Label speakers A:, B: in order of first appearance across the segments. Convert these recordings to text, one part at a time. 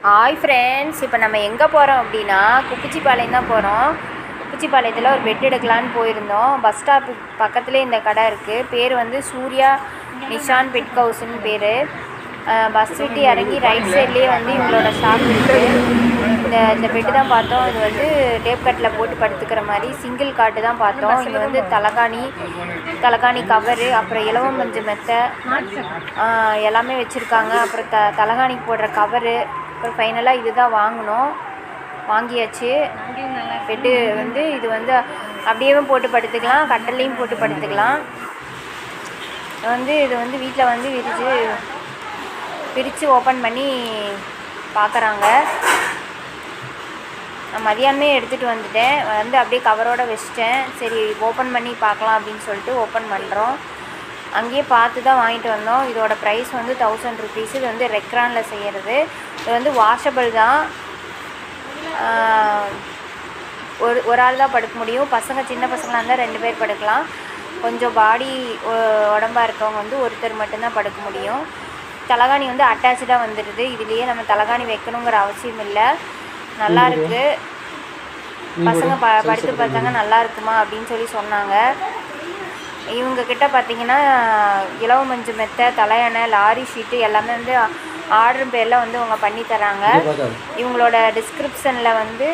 A: Hi friends, இப்போ நம்ம எங்கே போகிறோம் அப்படின்னா குப்பிச்சிபாளையம் தான் போகிறோம். குப்பிச்சிபாளையத்தில் ஒரு பெட் எடுக்கலான்னு போயிருந்தோம். பஸ் ஸ்டாப்பு பக்கத்துலேயே இந்த கடை இருக்குது. பேர் வந்து சூர்யா நிஷான் பெட் ஹவுஸ்ன்னு பேர். பஸ் விட்டு இறங்கி ரைட் சைட்லேயே வந்து இவங்களோட ஷாப் இருக்குது. இந்த பெட்டு தான் பார்த்தோம். இது வந்து டேப் கட்டில் போட்டு படுத்துக்கிற மாதிரி சிங்கிள் காட்டு தான் பார்த்தோம். இது வந்து தலகாணி கவரு, அப்புறம் இலவம் மஞ்சு மெத்தை எல்லாமே வச்சுருக்காங்க. அப்புறம் தலகாணிக்கு போடுற கவரு. அப்புறம் ஃபைனலாக இது தான் வாங்கியாச்சு. பெட்டு வந்து இது வந்து அப்படியேவும் போட்டு படுத்துக்கலாம், கட்டல்லையும் போட்டு படுத்துக்கலாம். இது வந்து வீட்டில் வந்து பிரித்து ஓப்பன் பண்ணி பார்க்குறாங்க. நான் மதியானமே எடுத்துகிட்டு வந்துட்டேன். அப்படியே கவரோடு வச்சிட்டேன். சரி ஓப்பன் பண்ணி பார்க்கலாம் அப்படின்னு சொல்லிட்டு ஓப்பன் பண்ணுறோம். அங்கேயே பார்த்து தான் வாங்கிட்டு வந்தோம். இதோட ப்ரைஸ் வந்து 1000 rupees. இது வந்து ரெக்ரானில் செய்கிறது. இது வந்து வாஷபிள் தான். ஒரு ஆள் தான் படுக்க முடியும். சின்ன பசங்களாக இருந்தால் 2 பேர் படுக்கலாம். கொஞ்சம் பாடி உடம்பாக இருக்கவங்க வந்து ஒருத்தர் மட்டும்தான் படுக்க முடியும். தலகாணி வந்து அட்டாச்சாக வந்துடுது. இதுலேயே நம்ம தலகாணி வைக்கணுங்கிற அவசியம் இல்லை. நல்லாயிருக்கு. பசங்க படுத்து பார்த்தாங்க நல்லா இருக்குமா அப்படின்னு சொல்லி சொன்னாங்க. இவங்கக்கிட்ட பார்த்திங்கன்னா இலவ மஞ்சு மெத்தை, தலையணை, லாரி ஷீட்டு எல்லாமே வந்து ஆர்டர் பேரில் வந்து அவங்க பண்ணி தராங்க. இவங்களோட டிஸ்கிரிப்ஷனில் வந்து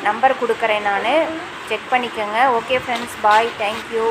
A: நம்பர் கொடுக்குறேன், நான் செக் பண்ணிக்கோங்க. ஓகே ஃப்ரெண்ட்ஸ், பாய், தேங்க்யூ.